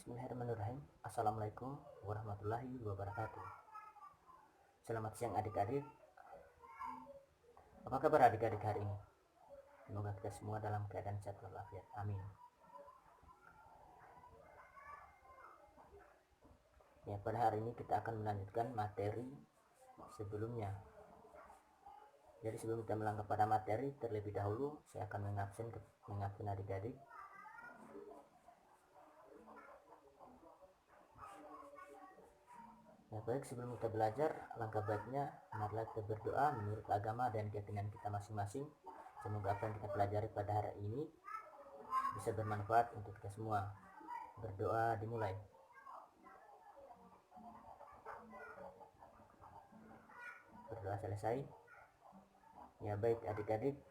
Bismillahirrahmanirrahim. Assalamualaikum warahmatullahi wabarakatuh. Selamat siang adik-adik. Apa kabar adik-adik hari ini? Semoga kita semua dalam keadaan sehat walafiat. Amin. Ya, pada hari ini kita akan melanjutkan materi sebelumnya. Jadi sebelum kita melangkah pada materi, terlebih dahulu saya akan mengingatkan adik-adik ya, baik sebelum kita belajar, langkah baiknya marilah kita berdoa menurut agama dan keyakinan kita masing-masing. Semoga apa yang kita pelajari pada hari ini bisa bermanfaat untuk kita semua. Berdoa dimulai. Berdoa selesai. Ya baik adik-adik,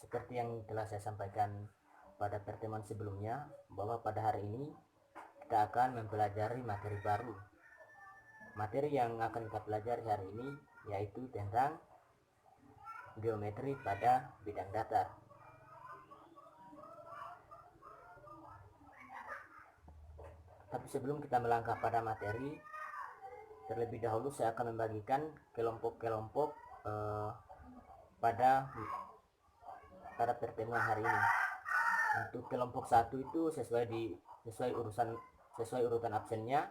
seperti yang telah saya sampaikan pada pertemuan sebelumnya, bahwa pada hari ini kita akan mempelajari materi baru. Materi yang akan kita pelajari hari ini yaitu tentang geometri pada bidang datar. Tapi sebelum kita melangkah pada materi, terlebih dahulu saya akan membagikan kelompok-kelompok pada pertemuan hari ini. Untuk kelompok 1 itu sesuai urutan absennya.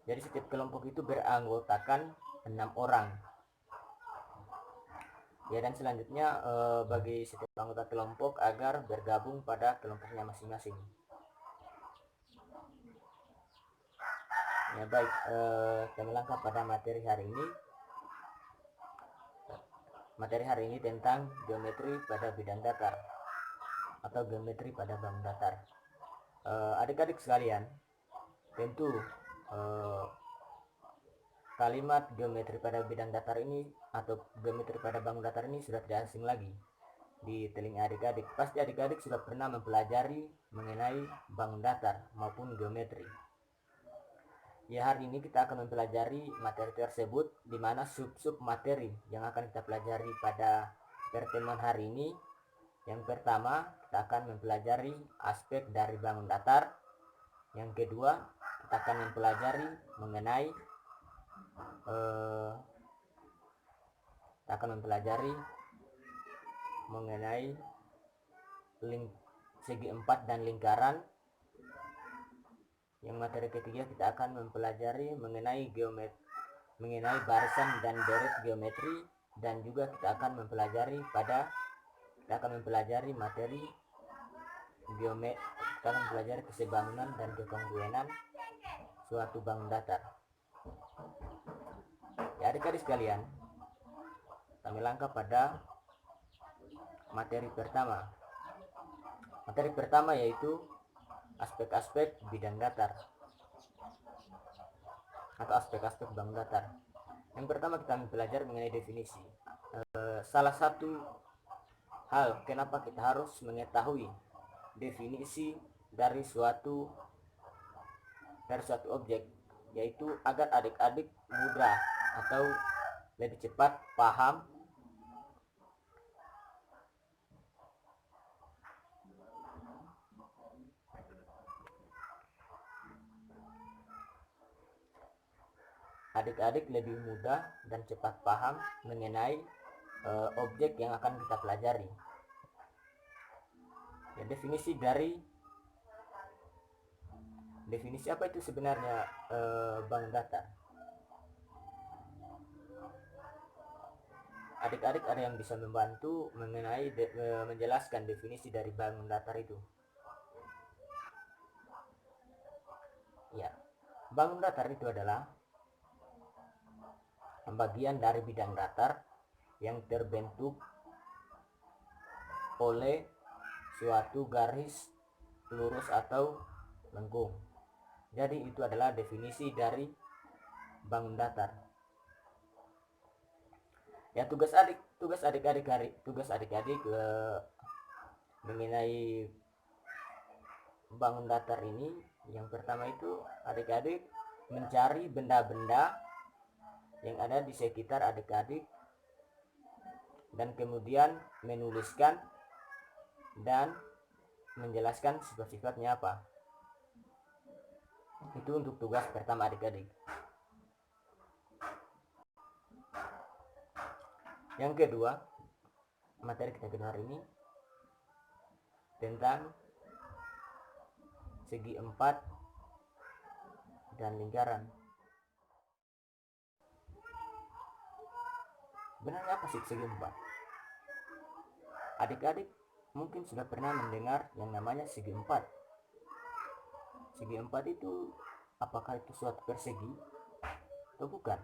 Jadi setiap kelompok itu beranggotakan 6 orang. Ya, dan selanjutnya bagi setiap anggota kelompok agar bergabung pada kelompoknya masing-masing. Ya baik, kita melangkah pada materi hari ini. Materi hari ini tentang geometri pada bidang datar atau geometri pada bangun datar. Adik-adik sekalian, tentu kalimat geometri pada bidang datar ini atau geometri pada bangun datar ini sudah tidak asing lagi di telinga adik-adik. Pasti adik-adik sudah pernah mempelajari mengenai bangun datar maupun geometri. Ya, hari ini kita akan mempelajari materi tersebut, di mana sub-sub materi yang akan kita pelajari pada pertemuan hari ini. Yang pertama, kita akan mempelajari aspek dari bangun datar. Yang kedua, kita akan mempelajari mengenai segi 4 dan lingkaran. Yang materi ketiga kita akan mempelajari mengenai barisan dan deret geometri, dan juga kita akan mempelajari materi geometri. Kita akan mempelajari kesebangunan dan kekongruenan suatu bangun datar. Ya adik-adik sekalian, kami langkah pada materi pertama. Materi pertama yaitu aspek-aspek bidang datar atau aspek-aspek bangun datar. Yang pertama kita mempelajari mengenai definisi. Salah satu hal kenapa kita harus mengetahui definisi dari suatu objek, yaitu agar adik-adik mudah atau lebih cepat paham lebih mudah dan cepat paham mengenai objek yang akan kita pelajari. Ya, definisi apa itu sebenarnya bangun datar? Adik-adik ada yang bisa membantu mengenai menjelaskan definisi dari bangun datar itu? Ya, bangun datar itu adalah bagian dari bidang datar yang terbentuk oleh suatu garis lurus atau lengkung. Jadi itu adalah definisi dari bangun datar. Ya, tugas adik-adik mengenai bangun datar ini, yang pertama itu adik-adik mencari benda-benda yang ada di sekitar adik-adik dan kemudian menuliskan dan menjelaskan sifat-sifatnya apa. Itu untuk tugas pertama adik-adik. Yang kedua, materi kita kedua hari ini tentang segi empat dan lingkaran. Benarnya apa sih segi empat? Adik-adik mungkin sudah pernah mendengar yang namanya segi empat. Segi empat itu apakah itu suatu persegi atau bukan?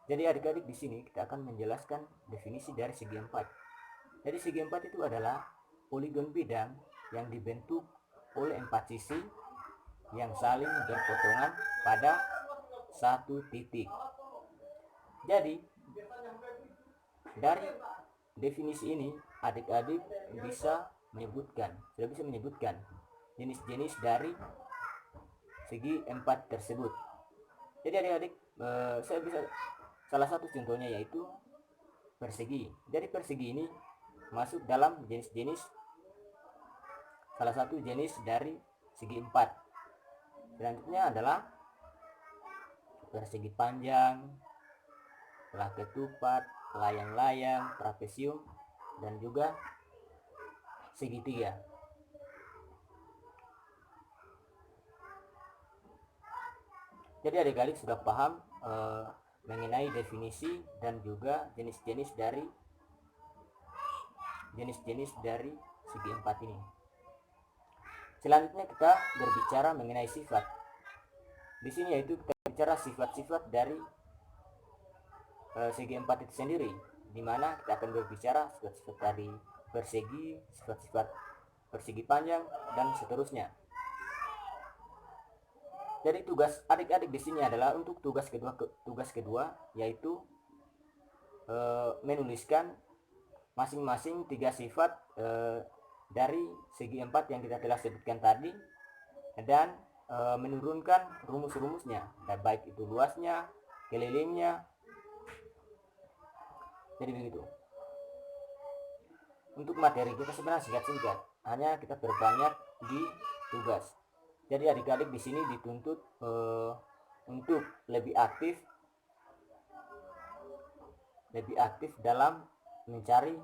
Jadi adik-adik di sini kita akan menjelaskan definisi dari segi empat. Jadi segi empat itu adalah poligon bidang yang dibentuk oleh empat sisi yang saling berpotongan pada satu titik. Jadi dari definisi ini adik-adik sudah bisa menyebutkan jenis-jenis dari segi empat tersebut. Jadi adik-adik salah satu contohnya yaitu persegi. Jadi persegi ini masuk dalam jenis-jenis, salah satu jenis dari segi empat. Selanjutnya adalah persegi panjang, telah ketupat, layang-layang, trapesium, dan juga segitiga. Jadi adik-adik sudah paham mengenai definisi dan juga jenis-jenis dari segi empat ini. Selanjutnya kita berbicara mengenai sifat. Di sini yaitu kita bicara sifat-sifat dari segi empat itu sendiri, di mana kita akan berbicara sifat-sifat dari persegi, sifat-sifat persegi panjang, dan seterusnya. Jadi tugas adik-adik di sini adalah untuk tugas kedua yaitu menuliskan masing-masing 3 sifat dari segi empat yang kita telah sebutkan tadi, dan menurunkan rumus-rumusnya, baik itu luasnya, kelilingnya. Jadi begitu. Untuk materi kita sebenarnya singkat-singkat, hanya kita perbanyak di tugas. Jadi adik-adik di sini dituntut untuk lebih aktif dalam mencari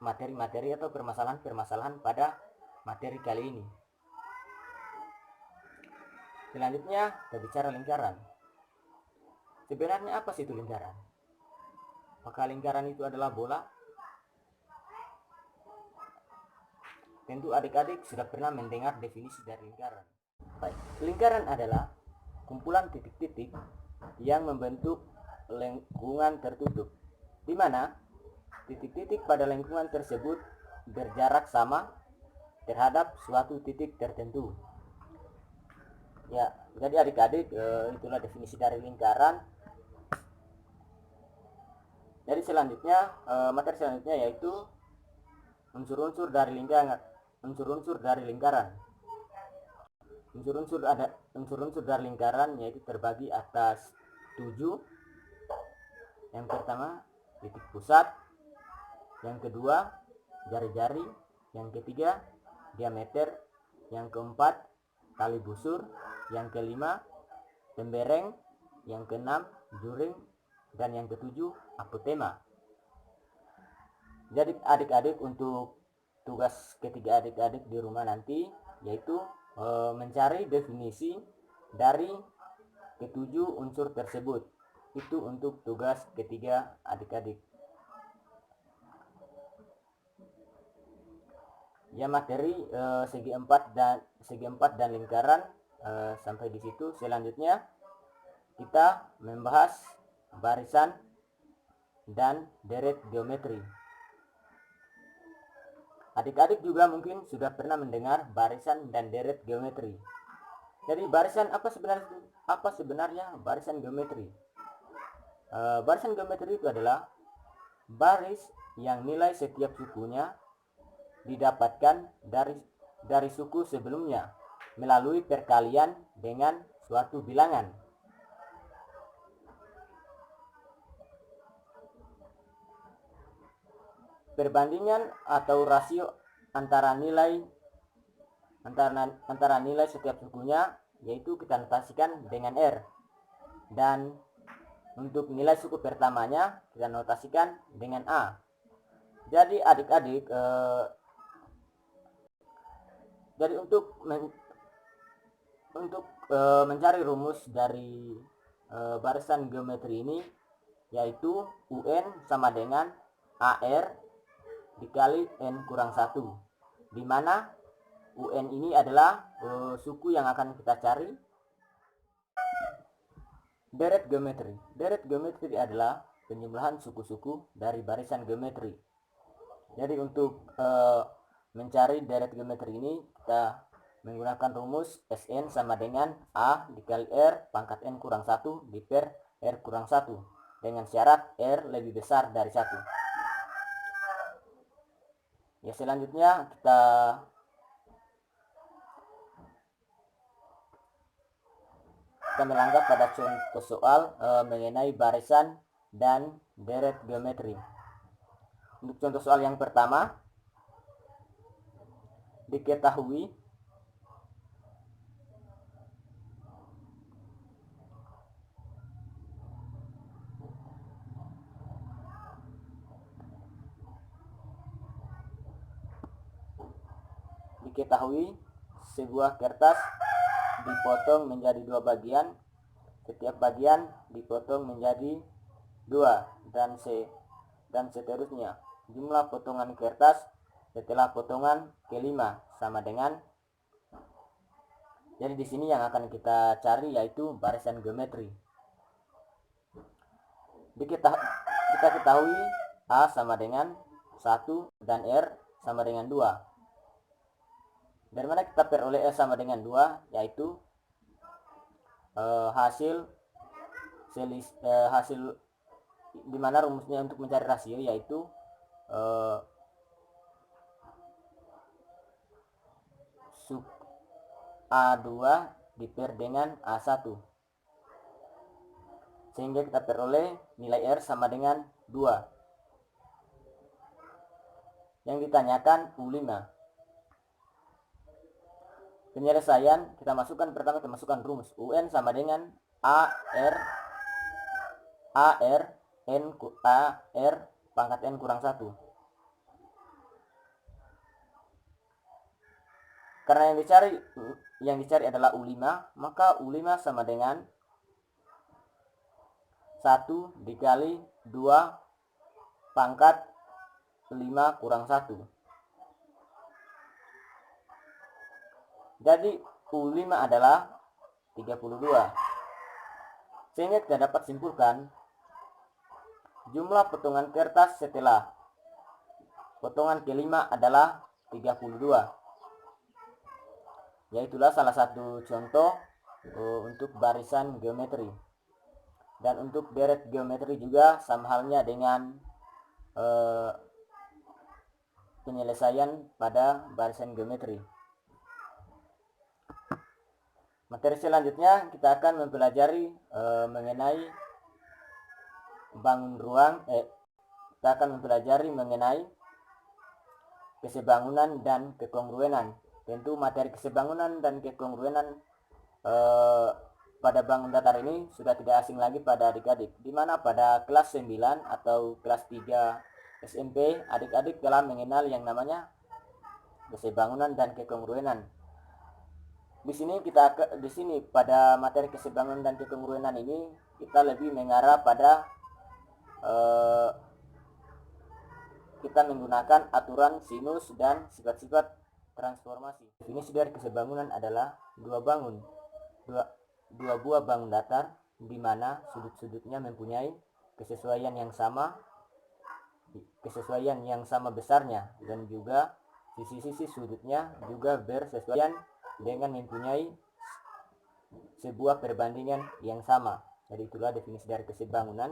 materi-materi atau permasalahan-permasalahan pada materi kali ini. Selanjutnya kita bicara lingkaran. Sebenarnya apa sih itu lingkaran? Apakah lingkaran itu adalah bola? Tentu adik-adik sudah pernah mendengar definisi dari lingkaran. Baik, lingkaran adalah kumpulan titik-titik yang membentuk lingkungan tertutup, di mana titik-titik pada lingkungan tersebut berjarak sama terhadap suatu titik tertentu. Ya, jadi adik-adik itulah definisi dari lingkaran. Jadi selanjutnya materi selanjutnya yaitu unsur-unsur dari lingkaran. Unsur-unsur dari lingkaran yaitu terbagi atas 7. Yang pertama titik pusat, yang kedua jari-jari, yang ketiga diameter, yang keempat tali busur, yang kelima tembereng, yang keenam juring, dan yang ketujuh apotema. Jadi adik-adik untuk tugas ketiga adik-adik di rumah nanti yaitu mencari definisi dari ketujuh unsur tersebut. Itu untuk tugas ketiga adik-adik. Ya, materi segi empat dan lingkaran sampai di situ. Selanjutnya kita membahas barisan dan deret geometri. Adik-adik juga mungkin sudah pernah mendengar barisan dan deret geometri. Jadi barisan apa sebenarnya barisan geometri? Barisan geometri itu adalah baris yang nilai setiap sukunya didapatkan dari suku sebelumnya melalui perkalian dengan suatu bilangan. Perbandingan atau rasio antara nilai setiap sukunya yaitu kita notasikan dengan R. Dan untuk nilai suku pertamanya kita notasikan dengan A. Jadi adik-adik, jadi untuk mencari rumus dari barisan geometri ini, yaitu UN sama dengan AR dikali N kurang 1, di mana UN ini adalah suku yang akan kita cari. Deret geometri. Deret geometri adalah penjumlahan suku-suku dari barisan geometri. Jadi untuk mencari deret geometri ini, kita menggunakan rumus Sn sama dengan A dikali R pangkat N kurang 1 diper R kurang 1, dengan syarat R lebih besar dari 1. Ya, selanjutnya kita melangkah pada contoh soal mengenai barisan dan deret geometri. Untuk contoh soal yang pertama, diketahui sebuah kertas dipotong menjadi 2 bagian, setiap bagian dipotong menjadi 2 dan seterusnya. Jumlah potongan kertas setelah potongan kelima sama dengan, jadi di sini yang akan kita cari yaitu barisan geometri. Kita ketahui A sama dengan 1 dan R sama dengan 2. Dari mana kita peroleh S sama dengan 2, yaitu hasil di mana rumusnya untuk mencari rasio yaitu sub A2 diper dengan A1, sehingga kita peroleh nilai R sama dengan 2. Yang ditanyakan U5. Penyelesaian pertama kita masukkan rumus UN sama dengan AR pangkat N kurang 1. Karena yang dicari adalah U5, maka U5 sama dengan 1 dikali 2 pangkat 5 kurang 1. Jadi U5 adalah 32. Sehingga kita dapat simpulkan jumlah potongan kertas setelah potongan kelima adalah 32. Yaitulah salah satu contoh untuk barisan geometri. Dan untuk deret geometri juga sama halnya dengan penyelesaian pada barisan geometri. Materi selanjutnya kita akan mempelajari mengenai bangun ruang. Kita akan mempelajari mengenai kesebangunan dan kekongruenan. Tentu materi kesebangunan dan kekongruenan pada bangun datar ini sudah tidak asing lagi pada adik-adik, di mana pada kelas 9 atau kelas 3 SMP adik-adik telah mengenal yang namanya kesebangunan dan kekongruenan. Di sini pada materi kesebangunan dan kekongruenan ini kita lebih mengarah pada kita menggunakan aturan sinus dan sifat-sifat transformasi. Definisi dari kesebangunan adalah dua buah bangun datar di mana sudut-sudutnya mempunyai kesesuaian yang sama besarnya, dan juga sisi-sisi sudutnya juga bersesuaian dengan mempunyai sebuah perbandingan yang sama. Jadi itulah definisi dari kesebangunan.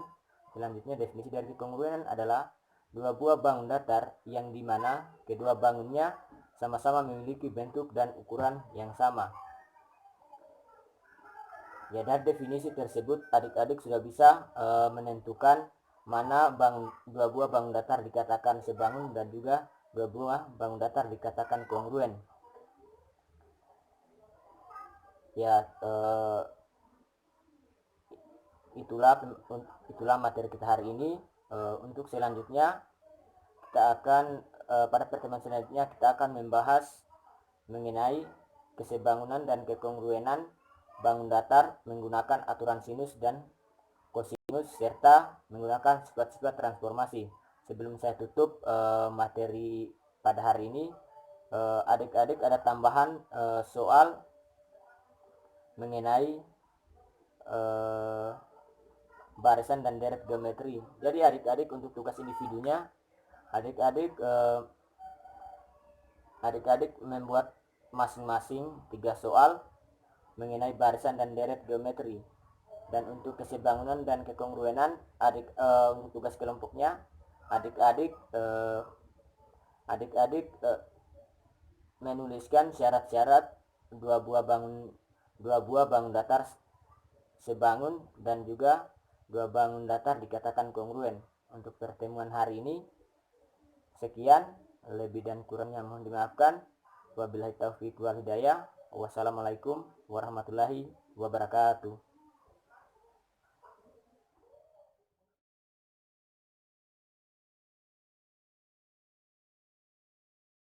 Selanjutnya definisi dari kekongruenan adalah dua buah bangun datar yang dimana kedua bangunnya sama-sama memiliki bentuk dan ukuran yang sama. Ya, dari definisi tersebut adik-adik sudah bisa menentukan mana dua buah bangun datar dikatakan sebangun dan juga dua buah bangun datar dikatakan kongruen. Ya, itulah materi kita hari ini. Untuk selanjutnya kita akan pada pertemuan selanjutnya kita akan membahas mengenai kesebangunan dan kekongruenan bangun datar menggunakan aturan sinus dan kosinus serta menggunakan sifat-sifat transformasi. Sebelum saya tutup materi pada hari ini, adik-adik ada tambahan soal mengenai barisan dan deret geometri. Jadi adik-adik untuk tugas individunya, adik-adik membuat masing-masing 3 soal mengenai barisan dan deret geometri. Dan untuk kesebangunan dan kekongruenan untuk tugas kelompoknya, adik-adik menuliskan syarat-syarat dua buah bangun datar sebangun dan juga dua bangun datar dikatakan kongruen. Untuk pertemuan hari ini sekian, lebih dan kurangnya mohon dimaafkan. Wabillahi taufiq wal hidayah. Wassalamualaikum warahmatullahi wabarakatuh.